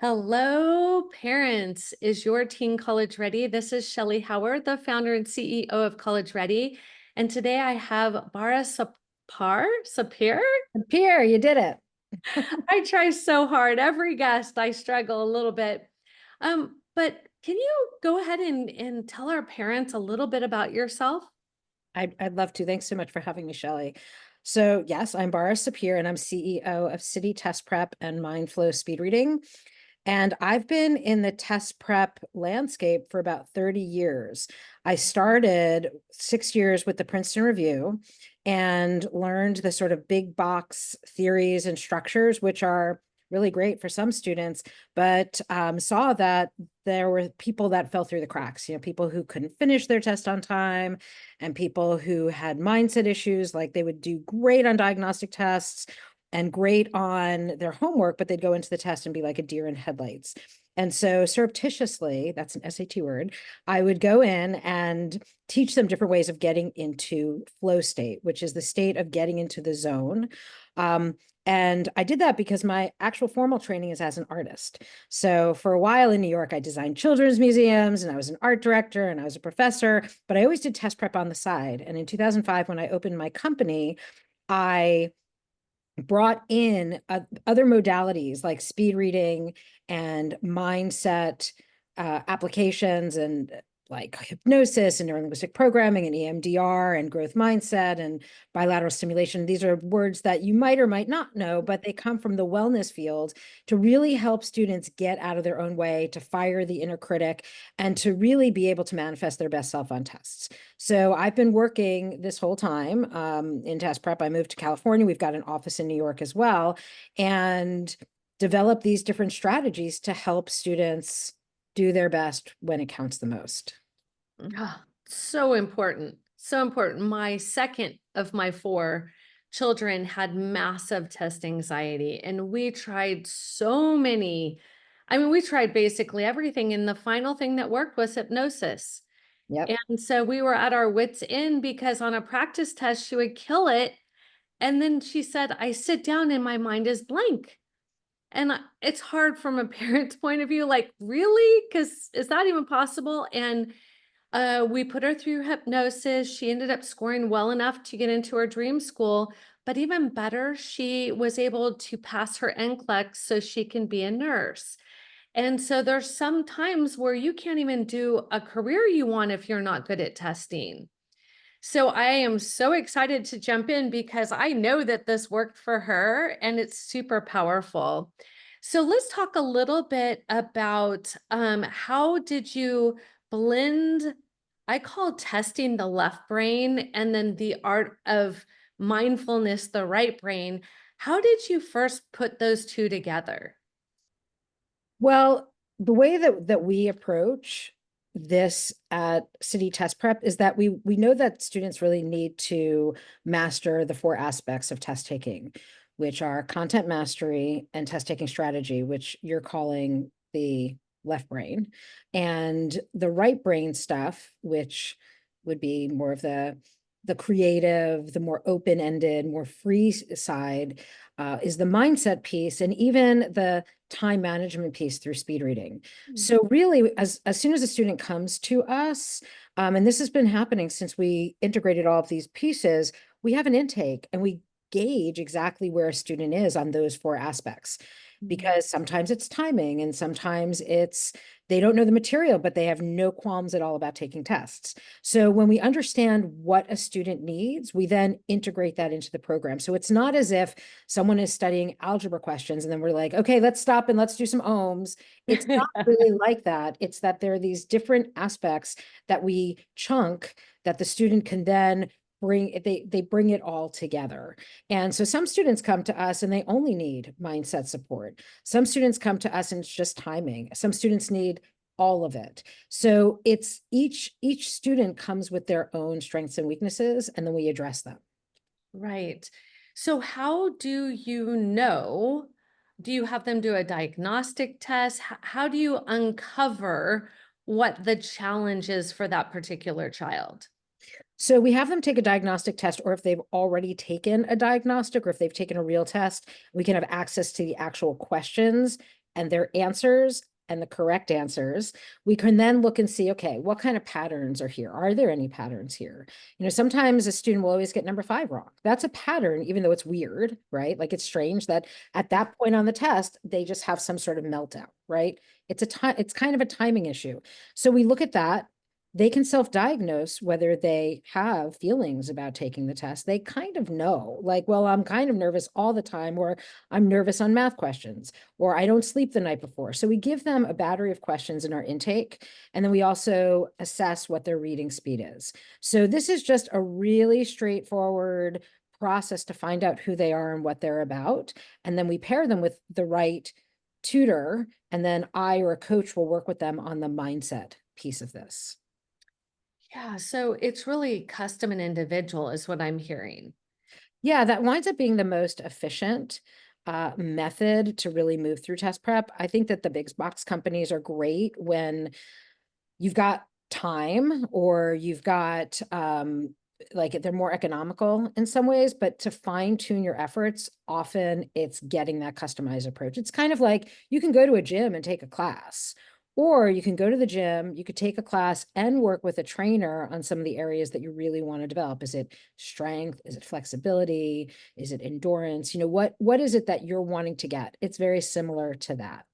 Hello, parents. Is your teen college ready? This is Shellee Howard, the founder and CEO of College Ready. And today I have Bara Sapir. Pierre, you did it. I try so hard. Every guest, I struggle a little bit. But can you go ahead and tell our parents a little bit about yourself? I'd love to. Thanks so much for having me, Shellee. So yes, I'm Bara Sapir and I'm CEO of City Test Prep and Mindflow Speed Reading. And I've been in the test prep landscape for about 30 years. I started 6 years with the Princeton Review and learned the sort of big box theories and structures, which are really great for some students, but saw that there were people that fell through the cracks, people who couldn't finish their test on time and people who had mindset issues, like they would do great on diagnostic tests and great on their homework, but they'd go into the test and be like a deer in headlights. And so surreptitiously, that's an SAT word, I would go in and teach them different ways of getting into flow state, which is the state of getting into the zone. And I did that because my actual formal training is as an artist. So for a while in New York, I designed children's museums and I was an art director and I was a professor, but I always did test prep on the side. And in 2005, when I opened my company, I brought in other modalities like speed reading and mindset applications and like hypnosis and neurolinguistic programming and EMDR and growth mindset and bilateral stimulation. These are words that you might or might not know, but they come from the wellness field to really help students get out of their own way, to fire the inner critic, and to really be able to manifest their best self on tests. So I've been working this whole time in test prep. I moved to California. We've got an office in New York as well, and develop these different strategies to help students do their best when it counts the most. Ah, so important. So important. My second of my four children had massive test anxiety, and we tried so many. I mean, we tried basically everything, and the final thing that worked was hypnosis. Yep. And so we were at our wits' end because on a practice test, she would kill it. And then she said, I sit down and my mind is blank. And it's hard from a parent's point of view, like, really? Because is that even possible? And we put her through hypnosis. She ended up scoring well enough to get into her dream school. But even better, she was able to pass her NCLEX so she can be a nurse. And so there's some times where you can't even do a career you want if you're not good at testing. So I am so excited to jump in because I know that this worked for her and it's super powerful. So let's talk a little bit about how did you blend, I call testing the left brain and then the art of mindfulness, the right brain. How did you first put those two together? Well, the way that we approach this at City Test Prep is that we know that students really need to master the four aspects of test taking, which are content mastery and test taking strategy, which you're calling the left brain, and the right brain stuff, which would be more of the creative, the more open-ended, more free side, is the mindset piece, and even the time management piece through speed reading. So really, as soon as a student comes to us, and this has been happening since we integrated all of these pieces, we have an intake and we gauge exactly where a student is on those four aspects. Because sometimes it's timing and sometimes it's they don't know the material, but they have no qualms at all about taking tests. So when we understand what a student needs, we then integrate that into the program. So it's not as if someone is studying algebra questions and then we're like, okay, let's stop and let's do some ohms. It's not really like that. It's that there are these different aspects that we chunk that the student can then they bring it all together. And so some students come to us and they only need mindset support. Some students come to us and it's just timing. Some students need all of it. So it's each student comes with their own strengths and weaknesses, and then we address them. Right. So how do you know? Do you have them do a diagnostic test? How do you uncover what the challenge is for that particular child? So we have them take a diagnostic test, or if they've already taken a diagnostic, or if they've taken a real test, we can have access to the actual questions and their answers and the correct answers, we can then look and see, okay, what kind of patterns are here? Are there any patterns here? Sometimes a student will always get number 5 wrong. That's a pattern, even though it's weird, right? Like it's strange that at that point on the test, they just have some sort of meltdown, right? It's kind of a timing issue. So we look at that. They can self-diagnose whether they have feelings about taking the test. They kind of know, like, well, I'm kind of nervous all the time, or I'm nervous on math questions, or I don't sleep the night before. So we give them a battery of questions in our intake, and then we also assess what their reading speed is. So this is just a really straightforward process to find out who they are and what they're about. And then we pair them with the right tutor, and then I or a coach will work with them on the mindset piece of this. Yeah, so it's really custom and individual is what I'm hearing. Yeah, that winds up being the most efficient method to really move through test prep. I think that the big box companies are great when you've got time, or you've got like they're more economical in some ways, but to fine tune your efforts, often it's getting that customized approach. It's kind of like you can go to a gym and take a class, or you can go to the gym, you could take a class and work with a trainer on some of the areas that you really want to develop. Is it strength? Is it flexibility? Is it endurance? What is it that you're wanting to get? It's very similar to that.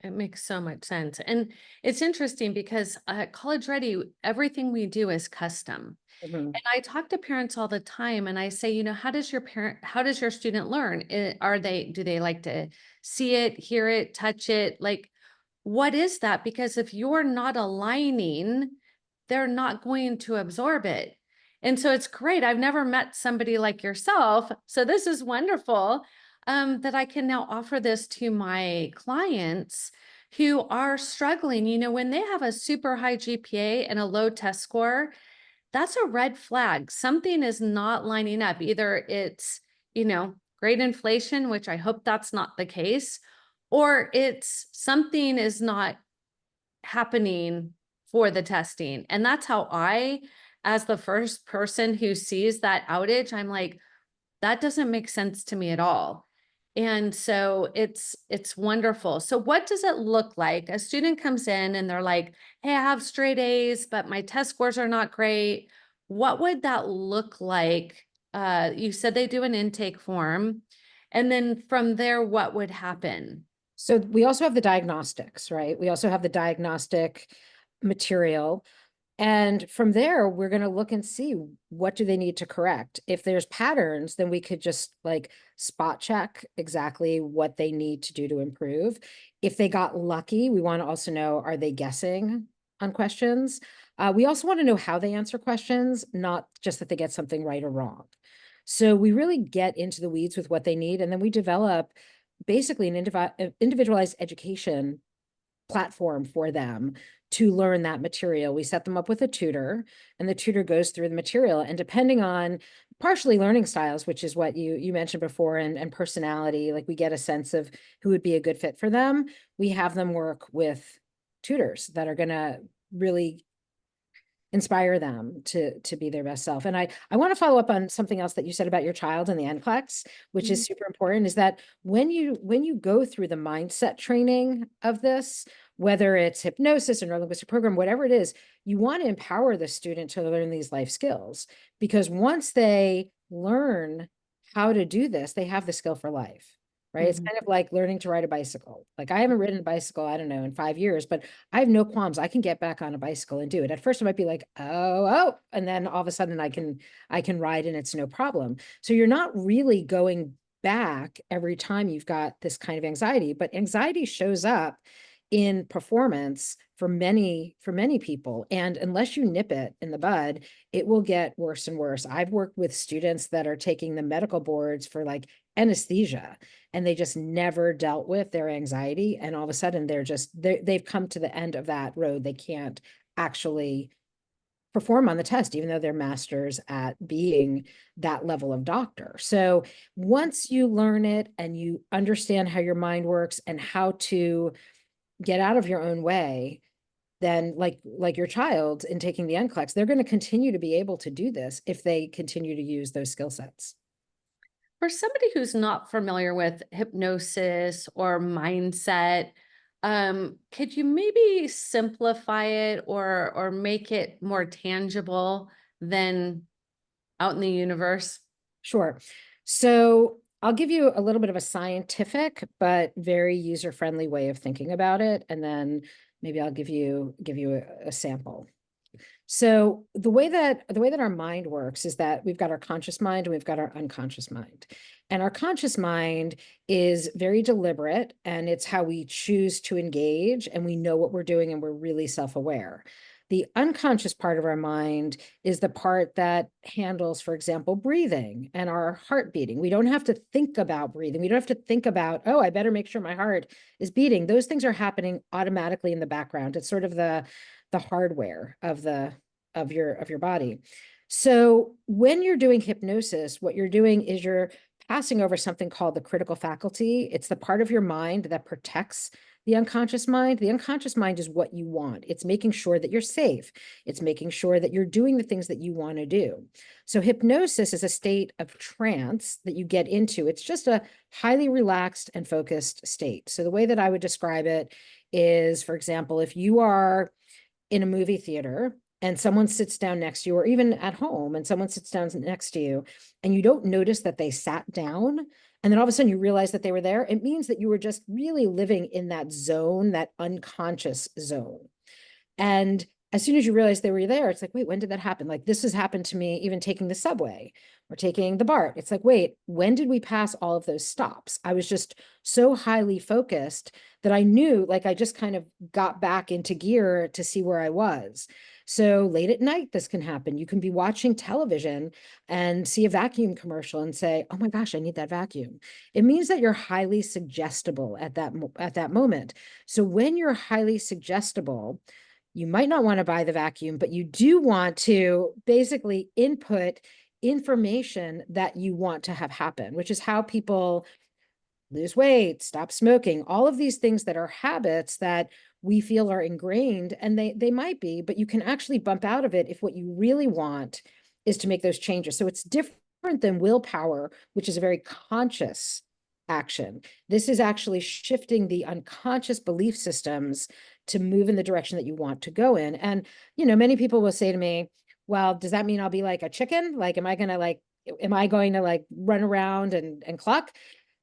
It makes so much sense. And it's interesting because at College Ready, everything we do is custom. Mhm. And I talk to parents all the time and I say, how does your student learn? Do they like to see it, hear it, touch it? Like, what is that? Because if you're not aligning, they're not going to absorb it. And so it's great. I've never met somebody like yourself. So this is wonderful, that I can now offer this to my clients who are struggling. When they have a super high GPA and a low test score, that's a red flag. Something is not lining up. Either it's, great inflation, which I hope that's not the case, or it's something is not happening for the testing. And that's how as the first person who sees that outage, I'm like, that doesn't make sense to me at all. And so it's wonderful. So what does it look like? A student comes in and they're like, "Hey, I have straight A's, but my test scores are not great." What would that look like? You said they do an intake form. And then from there, what would happen? So we also have the diagnostics, right? We also have the diagnostic material. And from there, we're going to look and see what do they need to correct. If there's patterns, then we could just like spot check exactly what they need to do to improve. If they got lucky, we want to also know, are they guessing on questions? We also want to know how they answer questions, not just that they get something right or wrong. So we really get into the weeds with what they need, and then we develop basically an individualized education platform for them to learn that material. We set them up with a tutor, and the tutor goes through the material. And depending on partially learning styles, which is what you mentioned before, and personality, like we get a sense of who would be a good fit for them. We have them work with tutors that are going to really inspire them to be their best self. And I want to follow up on something else that you said about your child and the NCLEX, which Mhm. is super important, is that when you go through the mindset training of this, whether it's hypnosis or neurolinguistic program, whatever it is, you want to empower the student to learn these life skills, because once they learn how to do this, they have the skill for life. Right. It's Mhm. kind of like learning to ride a bicycle. Like I haven't ridden a bicycle, I don't know, in 5 years, but I have no qualms. I can get back on a bicycle and do it. At first, it might be like, oh, and then all of a sudden I can ride and it's no problem. So you're not really going back every time you've got this kind of anxiety, but anxiety shows up in performance for many people. And unless you nip it in the bud, it will get worse and worse. I've worked with students that are taking the medical boards for like anesthesia, and they just never dealt with their anxiety, and all of a sudden they've come to the end of that road. They can't actually perform on the test, even though they're masters at being that level of doctor. So once you learn it and you understand how your mind works and how to get out of your own way, then like your child in taking the NCLEX, they're going to continue to be able to do this if they continue to use those skill sets. For somebody who's not familiar with hypnosis or mindset, could you maybe simplify it or make it more tangible than out in the universe? Sure. So I'll give you a little bit of a scientific but very user-friendly way of thinking about it, and then maybe I'll give you a sample. So the way that our mind works is that we've got our conscious mind and we've got our unconscious mind. And our conscious mind is very deliberate, and it's how we choose to engage, and we know what we're doing, and we're really self-aware. The unconscious part of our mind is the part that handles, for example, breathing and our heart beating. We don't have to think about breathing. We don't have to think about, oh, I better make sure my heart is beating. Those things are happening automatically in the background. It's sort of the hardware of your body. So when you're doing hypnosis, what you're doing is you're passing over something called the critical faculty. It's the part of your mind that protects the unconscious mind. The unconscious mind is what you want. It's making sure that you're safe. It's making sure that you're doing the things that you want to do. So hypnosis is a state of trance that you get into. It's just a highly relaxed and focused state. So the way that I would describe it is, for example, if you are in a movie theater and someone sits down next to you, or even at home and someone sits down next to you, and you don't notice that they sat down, and then all of a sudden you realize that they were there, it means that you were just really living in that zone, that unconscious zone. And as soon as you realize they were there, it's like, wait, when did that happen? Like, this has happened to me even taking the subway or taking the BART. It's like, wait, when did we pass all of those stops? I was just so highly focused that I knew, like, I just kind of got back into gear to see where I was. So late at night, this can happen. You can be watching television and see a vacuum commercial and say, oh my gosh, I need that vacuum. It means that you're highly suggestible at that moment. So when you're highly suggestible, you might not want to buy the vacuum, but you do want to basically input information that you want to have happen, which is how people lose weight, stop smoking, all of these things that are habits that we feel are ingrained, and they might be, but you can actually bump out of it if what you really want is to make those changes. So it's different than willpower, which is a very conscious action. This is actually shifting the unconscious belief systems to move in the direction that you want to go in. And, many people will say to me, well, does that mean I'll be like a chicken? Like, am I going to like run around and cluck?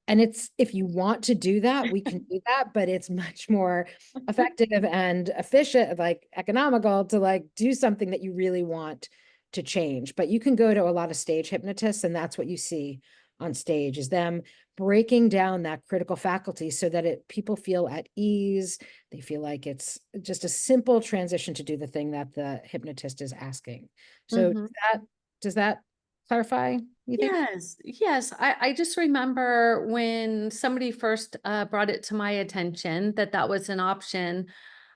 And it's, if you want to do that, we can do that, but it's much more effective and efficient, like economical, to like do something that you really want to change. But you can go to a lot of stage hypnotists, and that's what you see on stage, is them breaking down that critical faculty so that people feel at ease. They feel like it's just a simple transition to do the thing that the hypnotist is asking. So Mhm. does that clarify, you think? Yes, yes. I just remember when somebody first brought it to my attention that that was an option.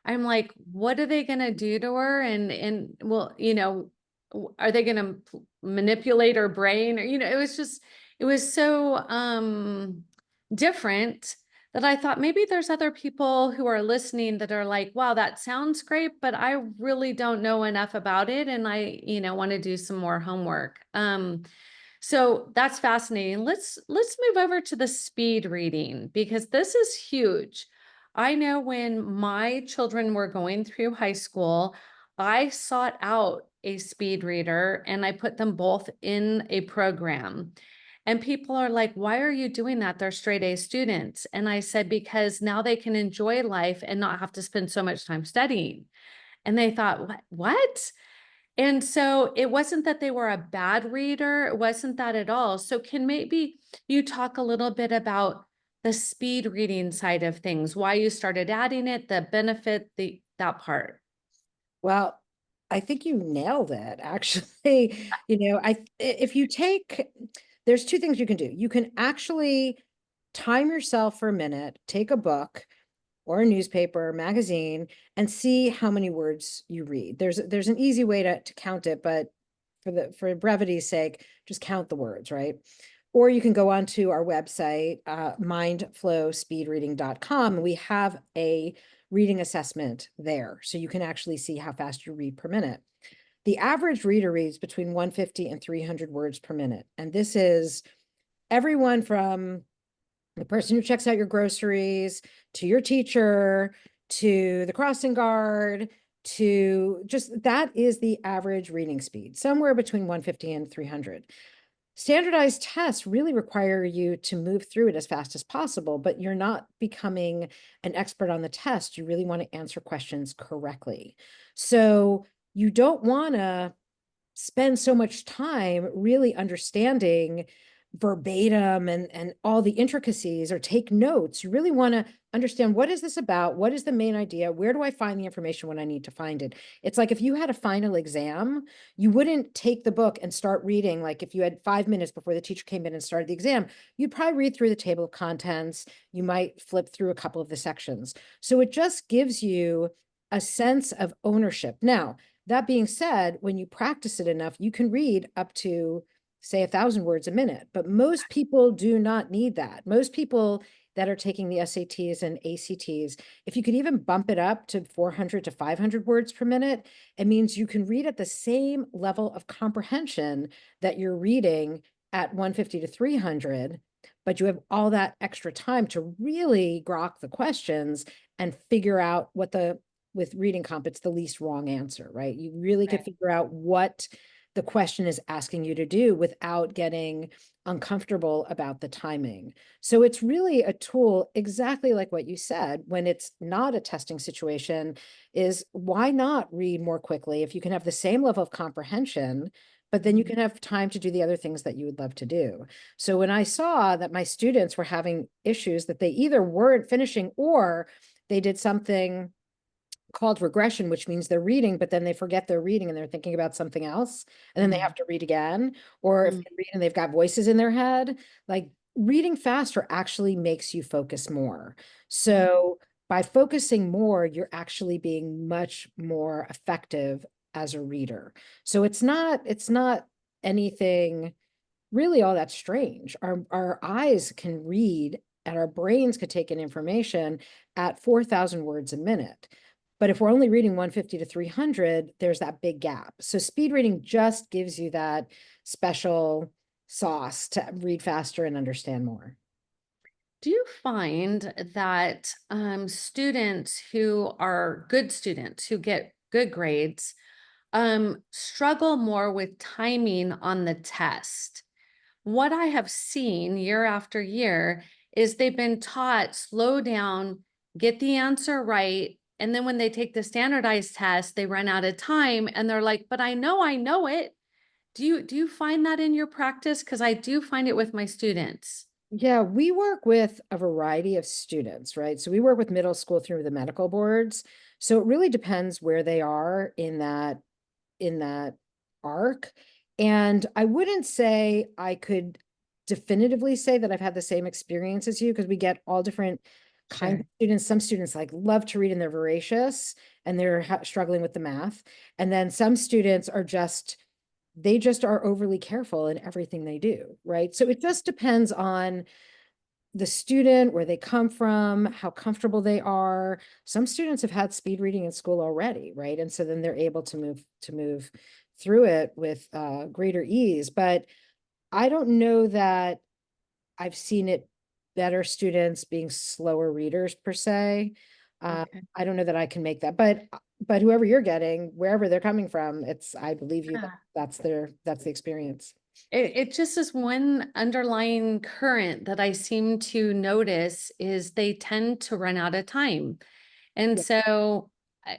I'm like, what are they going to do to her? And well, are they going to manipulate her brain? Or, it was so different that I thought maybe there's other people who are listening that are like, wow, that sounds great, but I really don't know enough about it. And I, want to do some more homework. So that's fascinating. Let's move over to the speed reading, because this is huge. I know when my children were going through high school, I sought out a speed reader and I put them both in a program. And people are like, why are you doing that? They're straight A students. And I said, because now they can enjoy life and not have to spend so much time studying. And they thought, what? And so it wasn't that they were a bad reader. It wasn't that at all. So can maybe you talk a little bit about the speed reading side of things, why you started adding it, the benefit, that part? Well, I think you nailed it, actually. If you take, there's two things you can do. You can actually time yourself for a minute, take a book or a newspaper, magazine, and see how many words you read. There's an easy way to count it, but for brevity's sake, just count the words, right? Or you can go onto our website, mindflowspeedreading.com, and we have a reading assessment there. So you can actually see how fast you read per minute. The average reader reads between 150 and 300 words per minute. And this is everyone from the person who checks out your groceries, to your teacher, to the crossing guard, to just that is the average reading speed, somewhere between 150 and 300. Standardized tests really require you to move through it as fast as possible, but you're not becoming an expert on the test. You really want to answer questions correctly. So you don't want to spend so much time really understanding verbatim and all the intricacies or take notes. You really want to understand, what is this about? What is the main idea? Where do I find the information when I need to find it? It's like if you had a final exam, you wouldn't take the book and start reading. Like if you had 5 minutes before the teacher came in and started the exam, you'd probably read through the table of contents. You might flip through a couple of the sections. So it just gives you a sense of ownership. Now, that being said, when you practice it enough, you can read up to, say, 1,000 words a minute, but most people do not need that. Most people that are taking the SATs and ACTs, if you could even bump it up to 400 to 500 words per minute, it means you can read at the same level of comprehension that you're reading at 150 to 300, but you have all that extra time to really grok the questions and figure out what with reading comp, it's the least wrong answer, right? You really could figure out what the question is asking you to do without getting uncomfortable about the timing. So it's really a tool, exactly like what you said, when it's not a testing situation, is why not read more quickly if you can have the same level of comprehension, but then you can have time to do the other things that you would love to do. So when I saw that my students were having issues that they either weren't finishing or they did something called regression, which means they're reading, but then they forget they're reading and they're thinking about something else. And then they have to read again. Or if they read and they've got voices in their head, like reading faster actually makes you focus more. So by focusing more, you're actually being much more effective as a reader. So it's not anything really all that strange. Our eyes can read and our brains could take in information at 4,000 words a minute. But if we're only reading 150 to 300, there's that big gap. So speed reading just gives you that special sauce to read faster and understand more. Do you find that students who are good students who get good grades struggle more with timing on the test? What I have seen year after year is they've been taught slow down, get the answer right. And then when they take the standardized test, they run out of time and they're like, but I know it. Do you find that in your practice? Because I do find it with my students. Yeah, we work with a variety of students, right? So we work with middle school through the medical boards. So it really depends where they are in that arc. And I wouldn't say I could definitively say that I've had the same experience as you, because we get all different kinds Sure. of students. Some students like love to read and they're voracious and they're struggling with the math. And then some students are they just are overly careful in everything they do, right? So it just depends on the student, where they come from, how comfortable they are. Some students have had speed reading in school already, right? And so then they're able to move through it with greater ease. But I don't know that I've seen it better students being slower readers per se. Okay. I don't know that I can make that, but whoever you're getting, wherever they're coming from, I believe you that Yeah. that's the experience. It just is one underlying current that I seem to notice is they tend to run out of time. And Yeah. so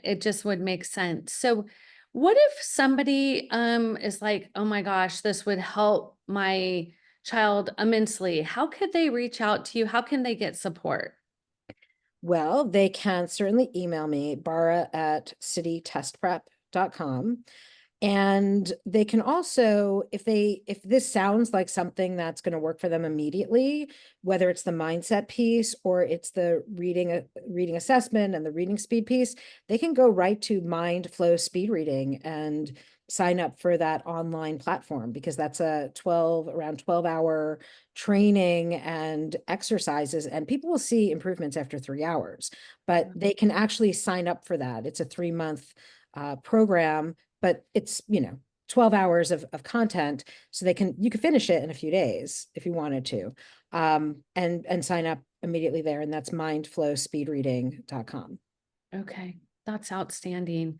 it just would make sense. So what if somebody is like, oh my gosh, this would help my child immensely. How could they reach out to you? How can they get support? Well, they can certainly email me, bara@citytestprep.com. And they can also, if this sounds like something that's going to work for them immediately, whether it's the mindset piece or it's the reading assessment and the reading speed piece, they can go right to Mind Flow Speed Reading and sign up for that online platform, because that's around 12-hour training and exercises, and people will see improvements after 3 hours. But they can actually sign up for that. It's a 3-month program, but it's 12 hours of content, so you can finish it in a few days if you wanted to, and sign up immediately there. And that's mindflowspeedreading.com. Okay, that's outstanding.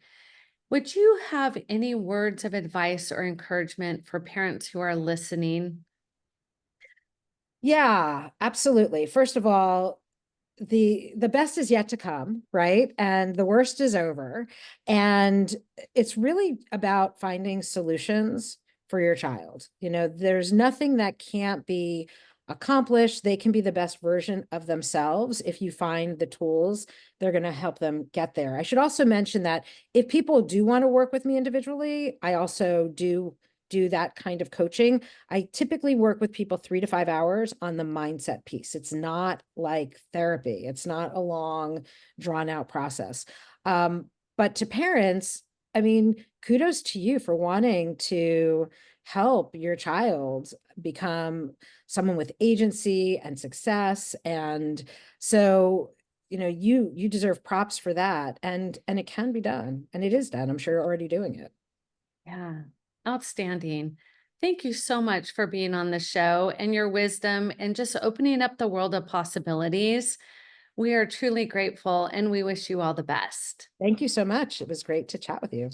Would you have any words of advice or encouragement for parents who are listening? Yeah, absolutely. First of all, the best is yet to come, right? And the worst is over. And it's really about finding solutions for your child. There's nothing that can't be accomplished. They can be the best version of themselves if you find the tools. They're going to help them get there. I should also mention that if people do want to work with me individually, I also do that kind of coaching. I typically work with people 3 to 5 hours on the mindset piece. It's not like therapy. It's not a long, drawn out process. But to parents, I mean, kudos to you for wanting to help your child become someone with agency and success. And so, you deserve props for that. And it can be done. And it is done. I'm sure you're already doing it. Yeah, outstanding. Thank you so much for being on the show and your wisdom and just opening up the world of possibilities. We are truly grateful and we wish you all the best. Thank you so much. It was great to chat with you.